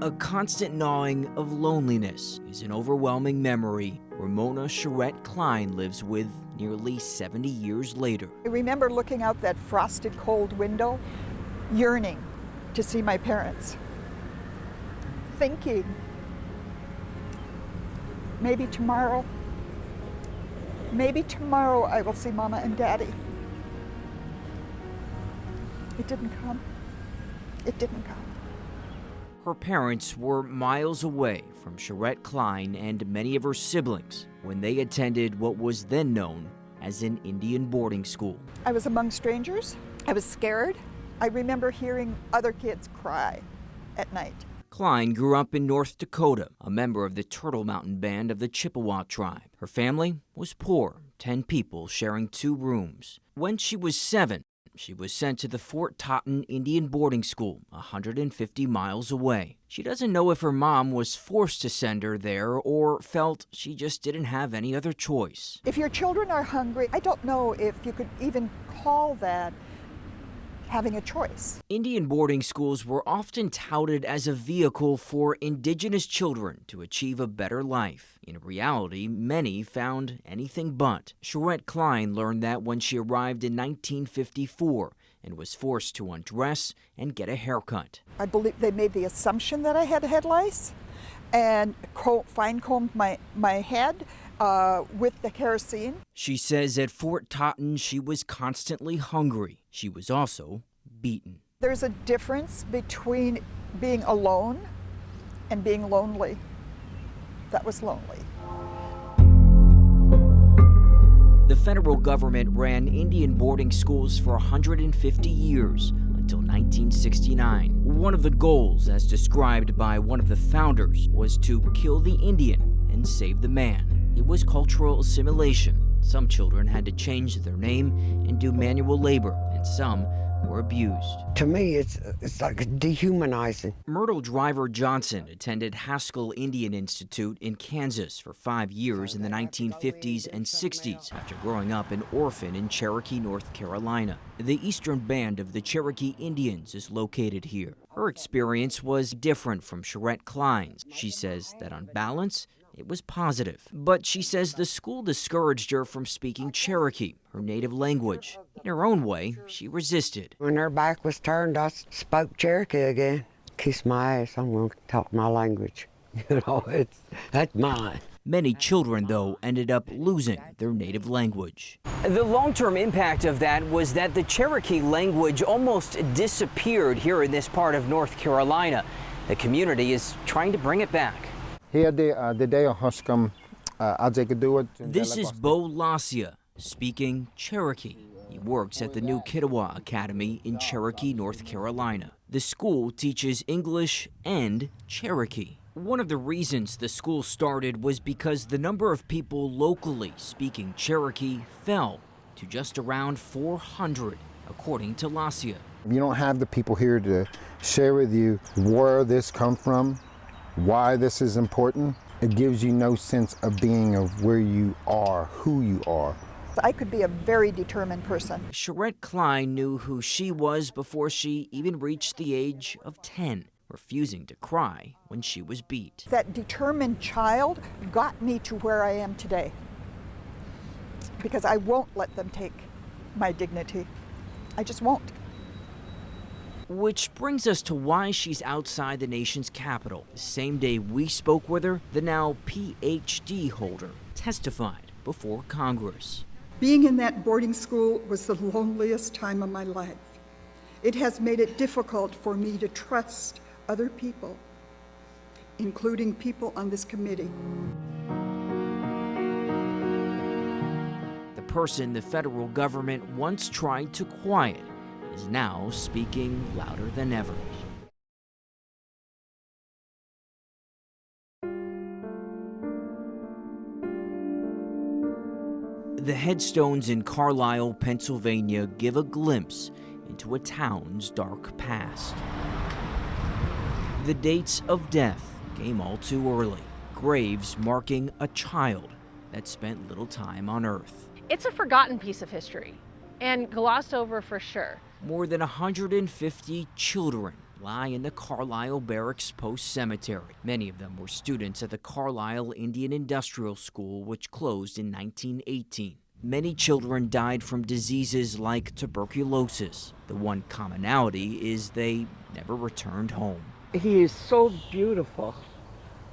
A constant gnawing of loneliness is an overwhelming memory Ramona Charette Klein lives with nearly 70 years later. I remember looking out that frosted cold window, yearning to see my parents, thinking, maybe tomorrow I will see Mama and Daddy. It didn't come. It didn't come. Her parents were miles away from Charette Klein and many of her siblings when they attended what was then known as an Indian boarding school. I was among strangers. I was scared. I remember hearing other kids cry at night. Klein grew up in North Dakota, a member of the Turtle Mountain Band of the Chippewa tribe. Her family was poor, 10 people sharing 2 rooms. When she was 7, she was sent to the Fort Totten Indian boarding school, 150 miles away. She doesn't know if her mom was forced to send her there or felt she just didn't have any other choice. If your children are hungry, I don't know if you could even call that having a choice. Indian boarding schools were often touted as a vehicle for indigenous children to achieve a better life. In reality, many found anything but. Charette Klein learned that when she arrived in 1954 and was forced to undress and get a haircut. I believe they made the assumption that I had head lice and fine-combed my head with the kerosene. She says at Fort Totten she was constantly hungry. She was also beaten. There's a difference between being alone and being lonely. That was lonely. The federal government ran Indian boarding schools for 150 years until 1969. One of the goals, as described by one of the founders, was to kill the Indian and save the man. It was cultural assimilation. Some children had to change their name and do manual labor, and some were abused. To me, it's like dehumanizing. Myrtle Driver Johnson attended Haskell Indian Institute in Kansas for 5 years in the 1950s and 60s after growing up an orphan in Cherokee, North Carolina. The Eastern Band of the Cherokee Indians is located here. Her experience was different from Charette Klein's. She says that on balance, it was positive. But she says the school discouraged her from speaking Cherokee, her native language. In her own way, she resisted. When her back was turned, I spoke Cherokee again. Kiss my ass, I'm going to talk my language. You know, that's mine. Many children, though, ended up losing their native language. The long-term impact of that was that the Cherokee language almost disappeared here in this part of North Carolina. The community is trying to bring it back. This is Bo Lasia, speaking Cherokee. He works at the New Kidawah Academy in Cherokee, North Carolina. The school teaches English and Cherokee. One of the reasons the school started was because the number of people locally speaking Cherokee fell to just around 400, according to Lasia. If you don't have the people here to share with you where this come from, why this is important, it gives you no sense of being of where you are, who you are. I could be a very determined person. Charette Klein knew who she was before she even reached the age of 10, refusing to cry when she was beat. That determined child got me to where I am today, because I won't let them take my dignity. I just won't. Which brings us to why she's outside the nation's capital. The same day we spoke with her, the now PhD holder testified before Congress. Being in that boarding school was the loneliest time of my life. It has made it difficult for me to trust other people, including people on this committee. The person the federal government once tried to quiet is now speaking louder than ever. The headstones in Carlisle, Pennsylvania give a glimpse into a town's dark past. The dates of death came all too early, graves marking a child that spent little time on Earth. It's a forgotten piece of history, and glossed over for sure. More than 150 children lie in the Carlisle Barracks Post Cemetery. Many of them were students at the Carlisle Indian Industrial School, which closed in 1918. Many children died from diseases like tuberculosis. The one commonality is they never returned home. He is so beautiful.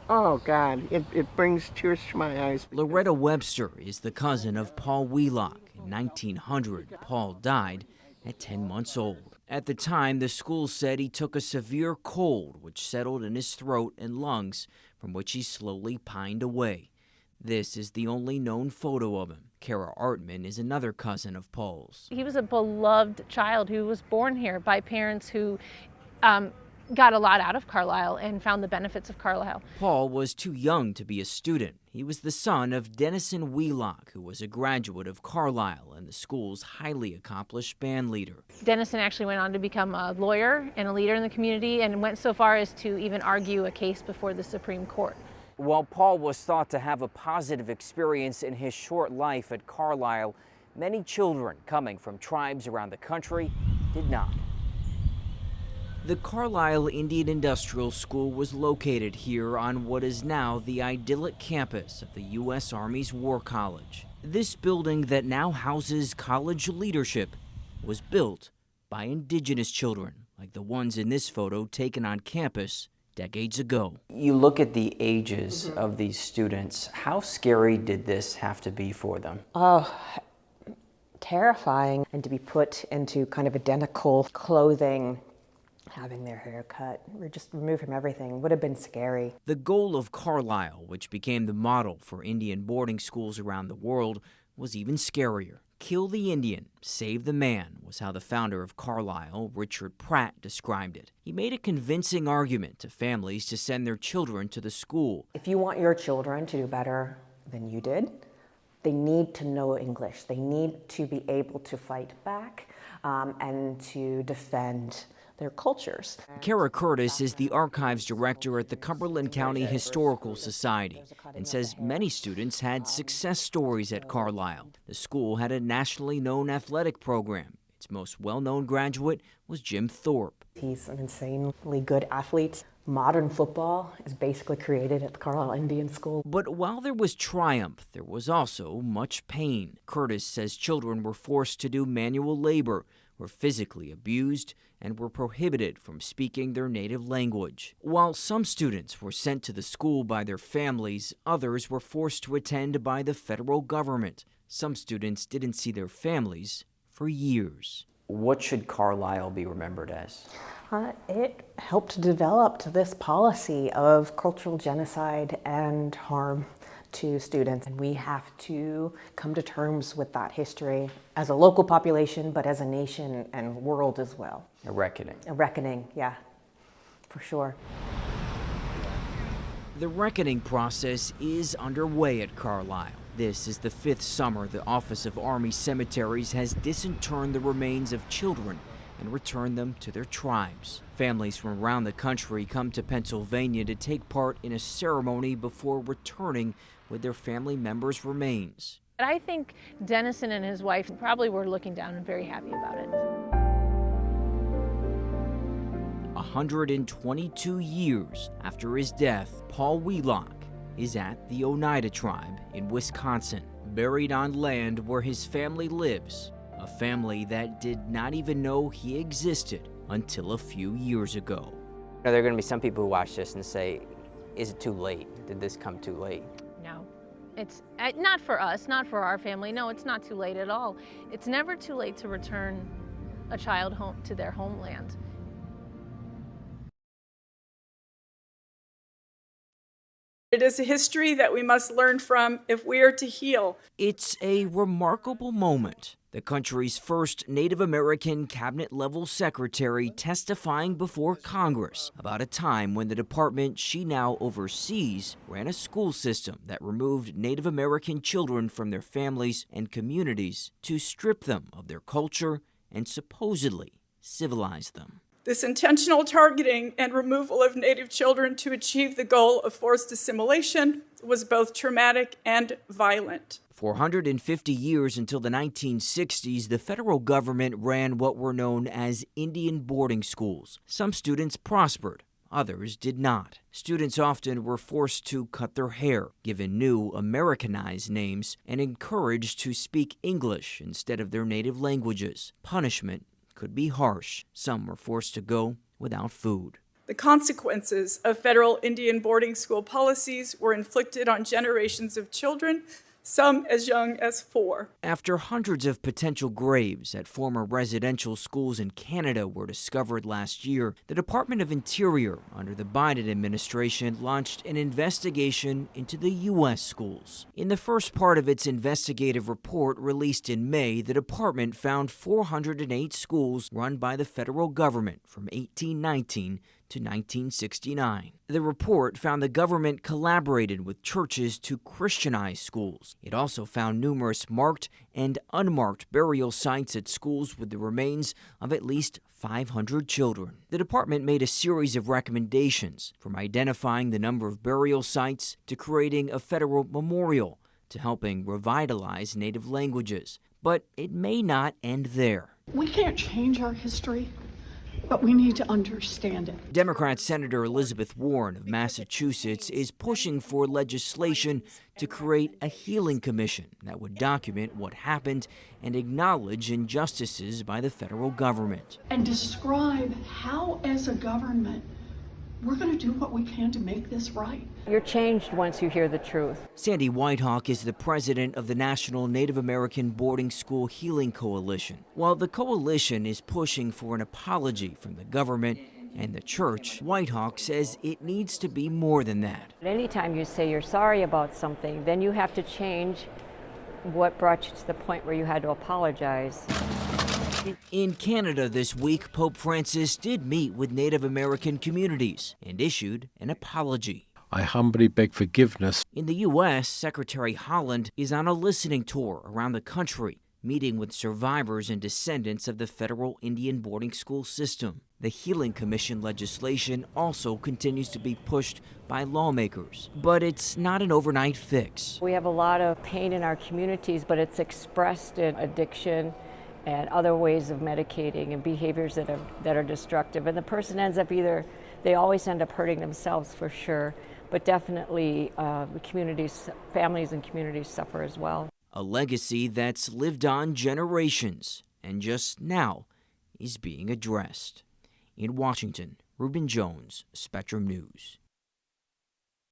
Oh, God, it brings tears to my eyes. Loretta Webster is the cousin of Paul Wheelock. In 1900, Paul died at 10 months old. At the time, the school said he took a severe cold, which settled in his throat and lungs, from which he slowly pined away. This is the only known photo of him. Kara Artman is another cousin of Paul's. He was a beloved child who was born here by parents who got a lot out of Carlisle and found the benefits of Carlisle. Paul was too young to be a student. He was the son of Dennison Wheelock, who was a graduate of Carlisle and the school's highly accomplished band leader. Dennison actually went on to become a lawyer and a leader in the community and went so far as to even argue a case before the Supreme Court. While Paul was thought to have a positive experience in his short life at Carlisle, many children coming from tribes around the country did not. The Carlisle Indian Industrial School was located here on what is now the idyllic campus of the U.S. Army's War College. This building that now houses college leadership was built by indigenous children, like the ones in this photo taken on campus decades ago. You look at the ages of these students. How scary did this have to be for them? Oh, terrifying. And to be put into kind of identical clothing, having their hair cut, or just removed from everything, would have been scary. The goal of Carlisle, which became the model for Indian boarding schools around the world, was even scarier. Kill the Indian, save the man was how the founder of Carlisle, Richard Pratt, described it. He made a convincing argument to families to send their children to the school. If you want your children to do better than you did, they need to know English. They need to be able to fight back and to defend their cultures. Kara Curtis is the archives director at the Cumberland County Historical Society and says many students had success stories at Carlisle. The school had a nationally known athletic program. Its most well-known graduate was Jim Thorpe. He's an insanely good athlete. Modern football is basically created at the Carlisle Indian School. But while there was triumph, there was also much pain. Curtis says children were forced to do manual labor, were physically abused, and were prohibited from speaking their native language. While some students were sent to the school by their families, others were forced to attend by the federal government. Some students didn't see their families for years. What should Carlisle be remembered as? It helped develop this policy of cultural genocide and harm to students, and we have to come to terms with that history as a local population, but as a nation and world as well. A reckoning. A reckoning, yeah, for sure. The reckoning process is underway at Carlisle. This is the 5th summer the Office of Army Cemeteries has disinterred the remains of children and returned them to their tribes. Families from around the country come to Pennsylvania to take part in a ceremony before returning with their family members' remains. I think Dennison and his wife probably were looking down and very happy about it. 122 years after his death, Paul Wheelock is at the Oneida tribe in Wisconsin, buried on land where his family lives, a family that did not even know he existed until a few years ago. There are going to be some people who watch this and say, is it too late? Did this come too late? No, it's not for us, not for our family. No, it's not too late at all. It's never too late to return a child home to their homeland. It is a history that we must learn from if we are to heal. It's a remarkable moment. The country's first Native American cabinet-level secretary testifying before Congress about a time when the department she now oversees ran a school system that removed Native American children from their families and communities to strip them of their culture and supposedly civilize them. This intentional targeting and removal of Native children to achieve the goal of forced assimilation was both traumatic and violent. For 150 years until the 1960s, the federal government ran what were known as Indian boarding schools. Some students prospered. Others did not. Students often were forced to cut their hair, given new Americanized names, and encouraged to speak English instead of their native languages. Punishment could be harsh. Some were forced to go without food. The consequences of federal Indian boarding school policies were inflicted on generations of children, some as young as 4. After hundreds of potential graves at former residential schools in Canada were discovered last year, the Department of Interior, under the Biden administration, launched an investigation into the U.S. schools. In the first part of its investigative report released in May, the department found 408 schools run by the federal government from 1819 to 1969. The report found the government collaborated with churches to Christianize schools. It also found numerous marked and unmarked burial sites at schools with the remains of at least 500 children. The department made a series of recommendations, from identifying the number of burial sites to creating a federal memorial to helping revitalize native languages. But it may not end there. We can't change our history, but we need to understand it. Democrat Senator Elizabeth Warren of Massachusetts is pushing for legislation to create a healing commission that would document what happened and acknowledge injustices by the federal government. And describe how, as a government, we're going to do what we can to make this right. You're changed once you hear the truth. Sandy Whitehawk is the president of the National Native American Boarding School Healing Coalition. While the coalition is pushing for an apology from the government and the church, Whitehawk says it needs to be more than that. Anytime you say you're sorry about something, then you have to change what brought you to the point where you had to apologize. In Canada this week, Pope Francis did meet with Native American communities and issued an apology. I humbly beg forgiveness. In the U.S., Secretary Haaland is on a listening tour around the country, meeting with survivors and descendants of the federal Indian boarding school system. The Healing Commission legislation also continues to be pushed by lawmakers, but it's not an overnight fix. We have a lot of pain in our communities, but it's expressed in addiction and other ways of medicating and behaviors that are destructive. And the person ends up they always end up hurting themselves for sure, but definitely the communities, families and communities suffer as well. A legacy that's lived on generations and just now is being addressed. In Washington, Reuben Jones, Spectrum News.